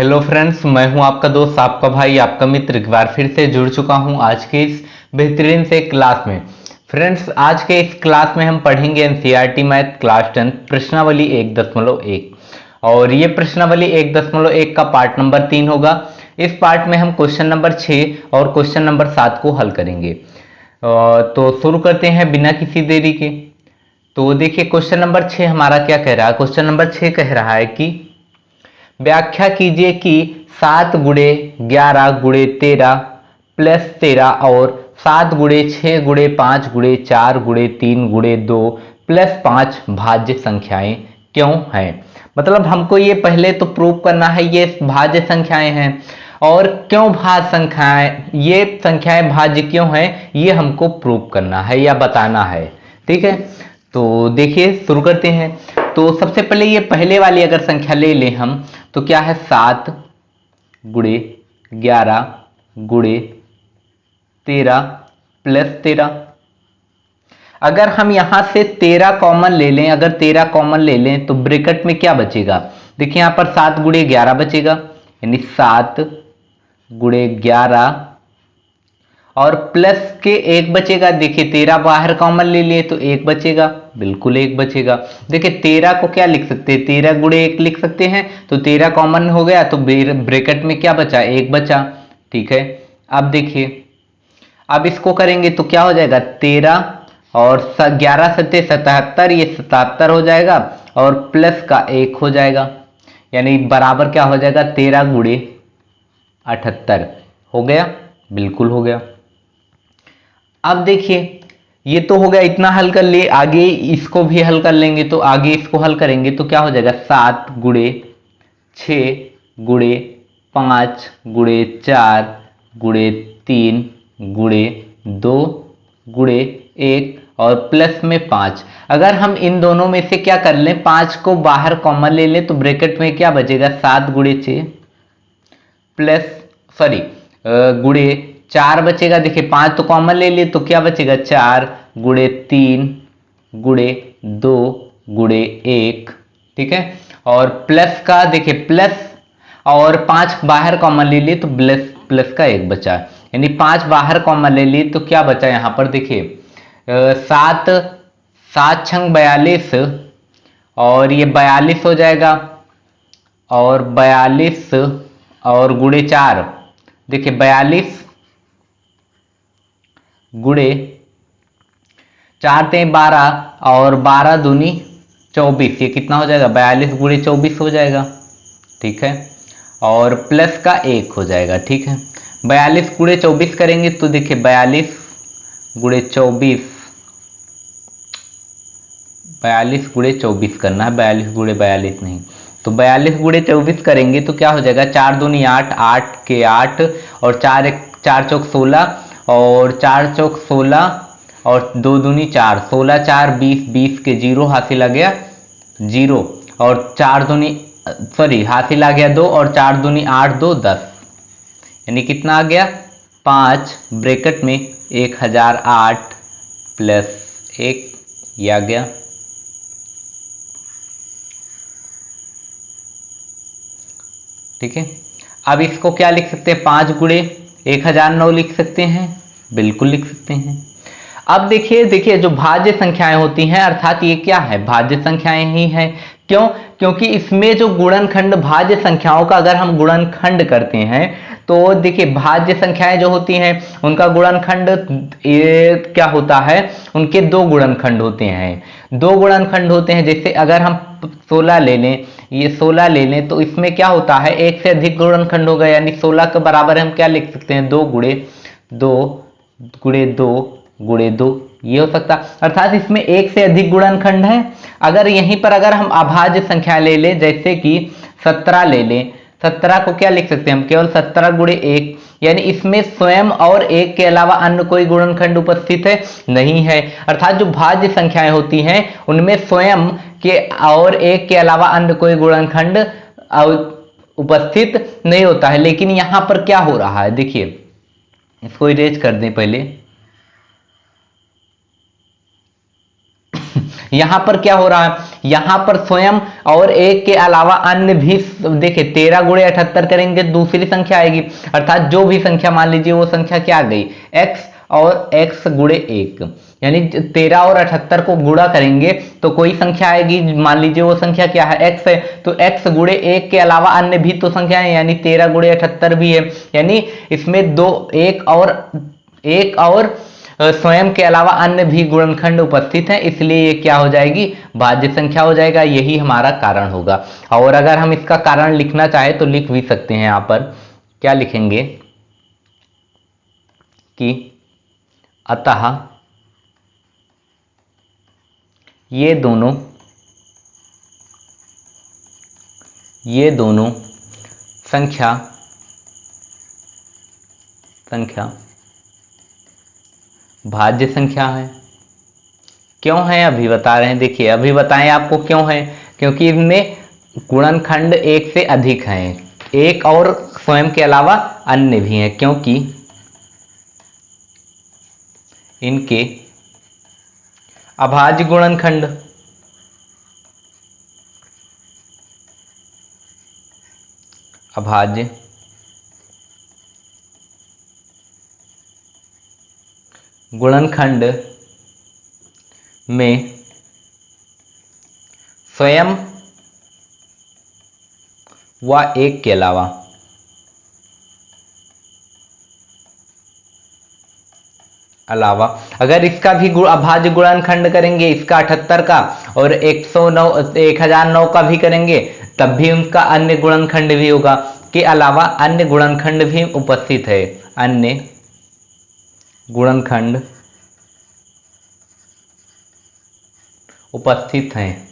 Hello friends, मैं हूं आपका दोस्त, आपका भाई, आपका मित्र एक बार फिर से जुड़ चुका हूं आज के इस बेहतरीन से क्लास में। फ्रेंड्स, आज के इस क्लास में हम पढ़ेंगे एनसीईआरटी मैथ क्लास 10 प्रश्नावली 1.1 और ये प्रश्नावली 1.1 का पार्ट नंबर 3 होगा। इस पार्ट में हम क्वेश्चन नंबर 6 और क्वेश्चन नंबर 7 को हल करेंगे। तो शुरू करते हैं बिना किसी देरी के। तो देखिए क्वेश्चन नंबर 6 हमारा क्या कह रहा है। क्वेश्चन नंबर 6 कह रहा है कि व्याख्या कीजिए कि 7 गुणे 11 गुणे 13 प्लस 13 और 7 गुणे 6 गुणे 5 गुणे 4 गुणे 3 गुणे 2 प्लस 5 भाज्य संख्याएं क्यों हैं। मतलब हमको ये पहले तो प्रूव करना है ये भाज्य संख्याएं हैं और क्यों भाज्य संख्याएं, ये संख्याएं भाज्य क्यों हैं, ये हमको प्रूव करना है या बताना है। ठीक है, तो देखिए शुरू करते हैं। तो सबसे पहले ये पहले वाली अगर संख्या ले लें हम, तो क्या है 7 गुणे 11 गुणे 13 प्लस 13। अगर हम यहां से 13 कॉमन ले लें, अगर 13 कॉमन ले लें तो ब्रैकेट में क्या बचेगा। देखिए यहां पर 7 गुणे 11 बचेगा, यानी 7 गुणे 11 और प्लस के 1 बचेगा। देखिए 13 बाहर कॉमन ले लिए तो 1 बचेगा, बिल्कुल 1 बचेगा। देखिए 13 को क्या लिख सकते हैं, 13 गुणे 1 लिख सकते हैं। तो 13 कॉमन हो गया तो ब्रैकेट में क्या बचा, 1 बचा। ठीक है, अब देखिए अब इसको करेंगे तो क्या हो जाएगा, 13 और 11 सत्ते 77, ये 77 हो जाएगा और प्लस का 1 हो जाएगा, यानी बराबर क्या हो जाएगा 13 गुणे 78 हो गया, बिल्कुल हो गया। अब देखिए ये तो हो गया, इतना हल कर लिए, आगे इसको भी हल कर लेंगे। तो आगे इसको हल करेंगे तो क्या हो जाएगा 7 गुणे 6 गुणे 5 गुणे 4 गुणे 3 गुणे 2 गुणे 1 और प्लस में 5। अगर हम इन दोनों में से क्या कर लें, 5 को बाहर कॉमन ले लें तो ब्रैकेट में क्या बचेगा 7 गुणे 6 प्लस गुणे 4 बचेगा। देखिए 5 तो कॉमन ले लिए तो क्या बचेगा 4 गुणे 3 गुणे 2 गुणे 1। ठीक है, और प्लस का देखिए प्लस और 5 बाहर कॉमन ले लिए तो प्लस प्लस का 1 बचा, यानी 5 बाहर कॉमन ले लिए तो क्या बचा यहां पर देखिए 7 7 छंग 42 और ये 42 हो जाएगा और 42 और गुणे 4। देखिए 42 गुणे 4 ते 12 और 12 दूनी 24, ये कितना हो जाएगा 42 गुणे 24 हो जाएगा। ठीक है, और प्लस का 1 हो जाएगा। ठीक है, 42 गुणे 24 करेंगे तो देखिए 42 गुणे 24, 42 गुणे 24 करना है, 42 गुणे 42 नहीं। तो 42 गुणे 24 करेंगे तो क्या हो जाएगा 4 दूनी 8, 8 के 8 और 4 चौक 16 और 4 चौक 16 और 2 दूनी 4, 16 4 20, 20 के 0 हासिल आ गया 0 और 4 दूनी हासिल आ गया 2 और 4 दूनी 8 2 10, यानी कितना आ गया 5 ब्रैकेट में 1008 प्लस 1, ये आ गया। ठीक है, अब इसको क्या लिख सकते हैं 5 गुणे 1009 लिख सकते हैं, बिल्कुल लिख सकते हैं। अब देखिए जो भाज्य संख्याएं होती हैं, अर्थात ये क्या है भाज्य संख्याएं ही हैं। क्यों, क्योंकि इसमें जो गुणनखंड भाज्य संख्याओं का अगर हम गुणनखंड करते हैं तो देखिए भाज्य संख्याएं जो होती हैं उनका गुणनखंड क्या होता है, उनके 2 गुणनखंड होते हैं, 2 गुणनखंड होते हैं। जैसे अगर हम 16 ले लें, ये 16 ले लें तो इसमें क्या होता है एक से अधिक गुणनखंड होगा, यानी 16 के बराबर हम क्या लिख सकते हैं 2 गुणे 2 गुणे 2 गुणे 2, ये हो सकता। अर्थात इसमें एक से अधिक गुणनखंड है। अगर यहीं पर अगर हम अभाज्य संख्या ले लें, जैसे कि 17 ले लें, 17 को क्या लिख सकते हैं हम केवल 17 गुणे 1, यानी इसमें स्वयं और 1 के अलावा अन्य कोई गुणनखंड उपस्थित है नहीं है। अर्थात जो भाज्य संख्याएं होती हैं उनमें स्वयं के और 1 के अलावा अन्य कोई गुणनखंड उपस्थित नहीं होता है। लेकिन यहां पर क्या हो रहा है, देखिए इसको इरेज कर दें पहले। यहां पर क्या हो रहा है, यहाँ पर स्वयं और एक के अलावा अन्य भी, देखिए 13 गुणे 78 करेंगे दूसरी संख्या आएगी, अर्थात जो भी संख्या मान लीजिए वो संख्या क्या आ गई, x और x गुणे 1, यानी 13 और 78 को गुणा करेंगे तो कोई संख्या आएगी, मान लीजिए वो संख्या क्या है, x है, तो x गुणे 1 के अलावा अन्य भी तो संख्या है, यानी 13 गुणे 78 भी है, यानी इसमें दो एक और स्वयं के अलावा अन्य भी गुणनखंड उपस्थित हैं, इसलिए ये क्या हो जाएगी, भाज्य संख्या हो जाएगा। यही हमारा कारण होगा। और अगर हम इसका कारण लिखना चाहे तो लिख भी सकते हैं। यहां पर क्या लिखेंगे कि अतः ये दोनों संख्या भाज्य संख्या है। क्यों है अभी बता रहे हैं, देखिए अभी बताएं आपको क्यों है, क्योंकि इनमें गुणनखंड एक से अधिक हैं, एक और स्वयं के अलावा अन्य भी हैं, क्योंकि इनके अभाज्य गुणनखंड में स्वयं व एक के अलावा अगर इसका भी अभाज्य गुणनखंड करेंगे, इसका 78 का और 1009 का भी करेंगे, तब भी उनका अन्य गुणनखंड भी होगा, के अलावा अन्य गुणनखंड भी उपस्थित है, अन्य गुणनखंड उपस्थित हैं।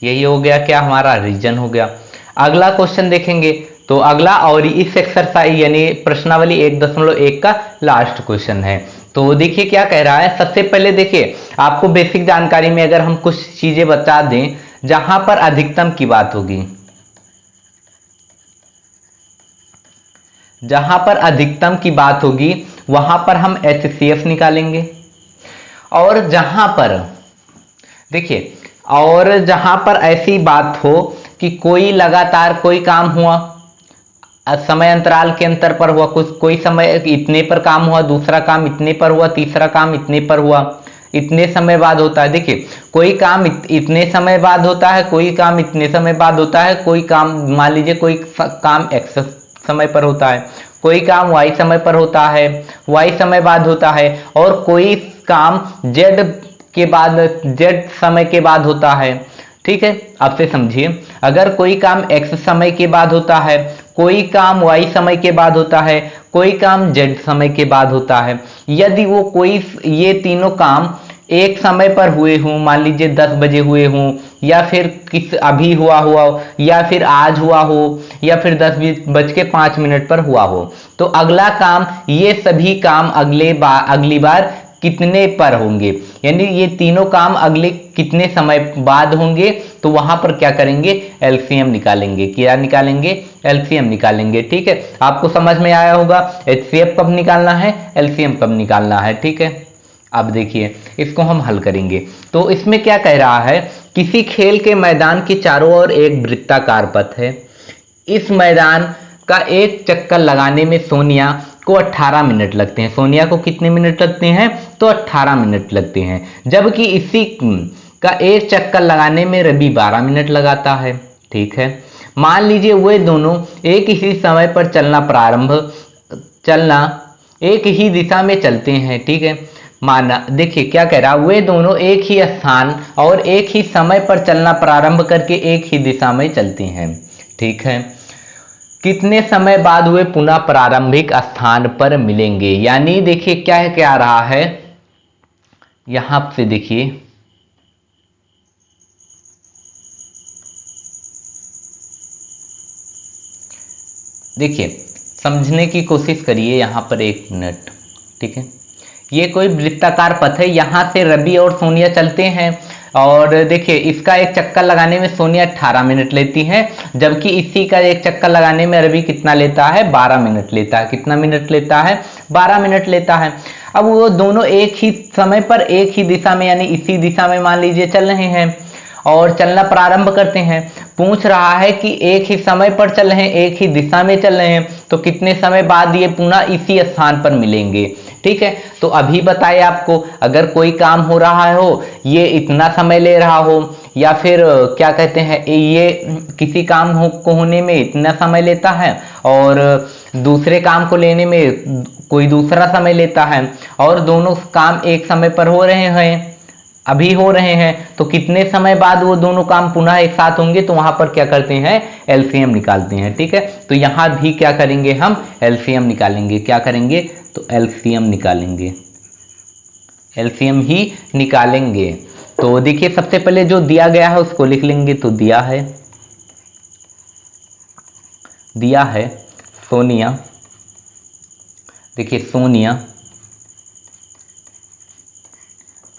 यही हो गया क्या, हमारा रीजन हो गया। अगला क्वेश्चन देखेंगे तो अगला और इस एक्सरसाइज यानी प्रश्नावली 1.1 का लास्ट क्वेश्चन है। तो देखिए क्या कह रहा है। सबसे पहले देखिए आपको बेसिक जानकारी में अगर हम कुछ चीजें बता दें, जहां पर अधिकतम की बात होगी, जहां पर अधिकतम की बात होगी वहां पर हम HCF निकालेंगे, और जहां पर देखिए, और जहां पर ऐसी बात हो कि कोई लगातार कोई काम हुआ, समय अंतराल के अंतर पर हुआ, कोई समय इतने पर काम हुआ, दूसरा काम इतने पर हुआ, तीसरा काम इतने पर हुआ, इतने समय बाद होता है। देखिए कोई काम इतने समय बाद होता है, कोई काम इतने समय बाद होता है, कोई काम मान लीजिए कोई काम x समय पर होता है, कोई काम y समय पर होता है, y समय बाद होता है, और कोई काम z के बाद z समय के बाद होता है। ठीक है, अब से समझिए, अगर कोई काम x समय के बाद होता है, कोई काम y समय के बाद होता है, कोई काम z समय के बाद होता है, यदि वो कोई ये तीनों काम एक समय पर हुए हों, मान लीजिए 10 बजे हुए हों, या फिर अभी हुआ हो, या फिर आज हुआ हो, या फिर 10:05 पर हुआ हो, तो अगला काम, ये सभी काम अगली बार कितने पर होंगे, यानी ये तीनों काम अगले कितने समय बाद होंगे, तो वहां पर क्या करेंगे, एलसीएम निकालेंगे। क्या निकालेंगे, एलसीएम निकालेंगे। ठीक है, आपको समझ में आया होगा एचसीएफ कब निकालना है, एलसीएम कब निकालना है। ठीक है, अब देखिए इसको हम हल करेंगे। तो इसमें क्या कह रहा है, किसी खेल के मैदान के चारों ओर एक वृत्ताकार पथ है, इस मैदान का एक चक्कर लगाने में सोनिया को 18 मिनट लगते हैं। सोनिया को कितने मिनट लगते हैं, तो 18 मिनट लगते हैं, जबकि इसी का एक चक्कर लगाने में रवि 12 मिनट लगाता है। ठीक है, मान लीजिए वे दोनों एक ही समय पर चलना एक ही दिशा में चलते हैं। ठीक है, माना देखिए क्या कह रहा, वे दोनों एक ही स्थान और एक ही समय पर चलना प्रारंभ करके एक ही दिशा में चलते हैं। ठीक है, कितने समय बाद वे पुनः प्रारंभिक स्थान पर मिलेंगे, यानी देखिए क्या आ रहा है यहां से, देखिए समझने की कोशिश करिए यहां पर 1 मिनट। ठीक है, ये कोई वृत्ताकार पथ है, यहां से रवि और सोनिया चलते हैं, और देखिए इसका एक चक्कर लगाने में सोनिया 18 मिनट लेती है, जबकि इसी का एक चक्कर लगाने में रवि कितना लेता है, 12 मिनट लेता है। कितना मिनट लेता है, 12 मिनट लेता है। अब वो दोनों एक ही समय पर एक ही दिशा में यानी इसी दिशा में मान लीजिए चल रहे हैं और चलना प्रारंभ करते हैं। पूछ रहा है कि एक ही समय पर चल रहे हैं, एक ही दिशा में चल रहे हैं, तो कितने समय बाद ये पुनः इसी स्थान पर मिलेंगे। ठीक है, तो अभी बताए आपको, अगर कोई काम हो रहा हो, ये इतना समय ले रहा हो, या फिर क्या कहते हैं, ये किसी काम को होने में इतना समय लेता है और दूसरे काम को लेने में कोई दूसरा समय लेता है, और दोनों काम एक समय पर हो रहे हैं, अभी हो रहे हैं, तो कितने समय बाद वो दोनों काम पुनः एक साथ होंगे, तो वहां पर क्या करते हैं, एलसीएम निकालते हैं। ठीक है, तो यहां भी क्या करेंगे, हम एलसीएम निकालेंगे। क्या करेंगे, तो एलसीएम निकालेंगे, एलसीएम ही निकालेंगे। तो देखिए सबसे पहले जो दिया गया है उसको लिख लेंगे। तो दिया है सोनिया, देखिए सोनिया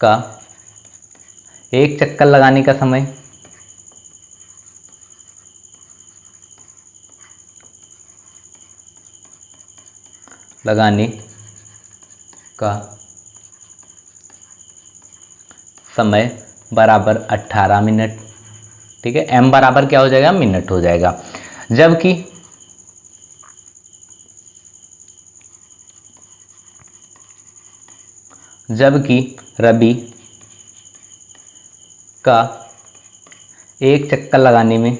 का एक चक्कर लगाने का समय बराबर 18 मिनट। ठीक है, m बराबर क्या हो जाएगा, मिनट हो जाएगा। जबकि रवि का एक चक्कर लगाने में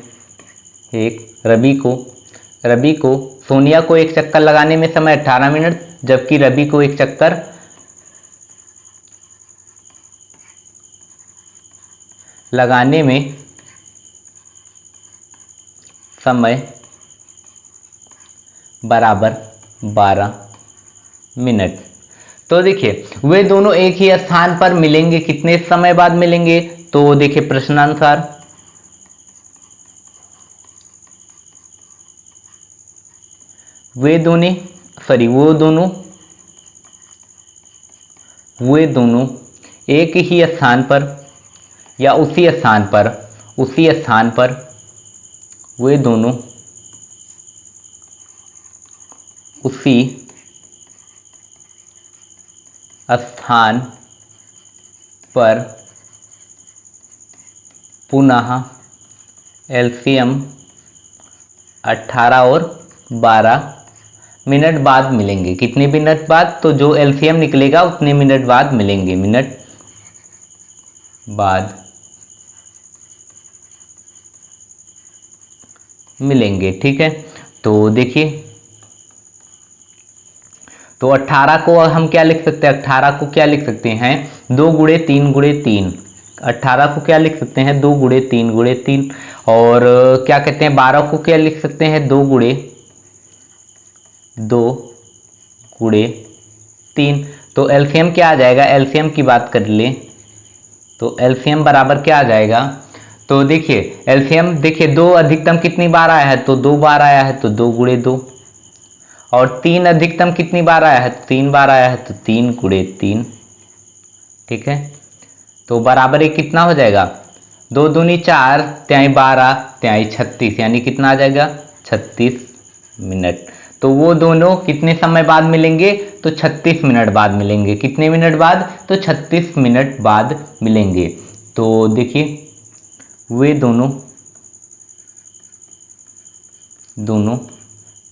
रवि को सोनिया को एक चक्कर लगाने में समय 18 मिनट, जबकि रवि को एक चक्कर लगाने में समय बराबर 12 मिनट। तो देखिए वे दोनों एक ही स्थान पर मिलेंगे, कितने समय बाद मिलेंगे, तो देखिए प्रश्नानुसार वे दोनों एक ही स्थान पर या उसी स्थान पर वे दोनों उसी स्थान पर पुनः एलसीएम 18 और 12 मिनट बाद मिलेंगे। कितने मिनट बाद, तो जो एलसीएम निकलेगा उतने मिनट बाद मिलेंगे, मिनट बाद मिलेंगे। ठीक है, तो देखिए, तो 18 को हम क्या लिख सकते हैं, 18 को क्या लिख सकते हैं, 2 गुणे 3 गुणे 3। 18 को क्या लिख सकते हैं, 2 गुणे 3 गुणे 3। और क्या कहते हैं, 12 को क्या लिख सकते हैं, 2 गुणे 3। तो एलसीएम क्या आ जाएगा, एलसीएम की बात कर ले तो एलसीएम बराबर क्या आ जाएगा, तो देखिए एलसीएम देखिए 2 अधिकतम कितनी बार आया है, तो 2 बार आया है, तो 2 गुणे 2। और 3 अधिकतम कितनी बार आया है, तो 3 बार आया है, तो 3 गुणे 3। ठीक है, तो बराबर एक कितना हो जाएगा, 2 दूनी 4, 3 12, 3 36, यानी कितना आ जाएगा, 36 मिनट। तो वो दोनों कितने समय बाद मिलेंगे, तो 36 मिनट बाद मिलेंगे। कितने मिनट बाद, तो 36 मिनट बाद मिलेंगे। तो देखिए वे दोनों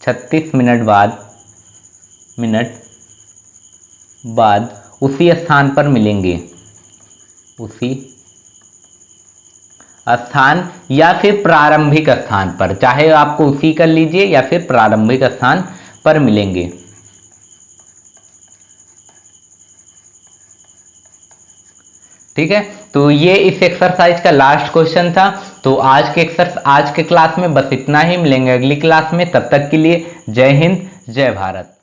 36 मिनट बाद उसी स्थान पर मिलेंगे, उसी स्थान या फिर प्रारंभिक स्थान पर, चाहे आपको उसी कर लीजिए या फिर प्रारंभिक स्थान पर मिलेंगे। ठीक है, तो ये इस एक्सरसाइज का लास्ट क्वेश्चन था। तो आज के क्लास में बस इतना ही, मिलेंगे अगली क्लास में, तब तक के लिए जय हिंद जय भारत।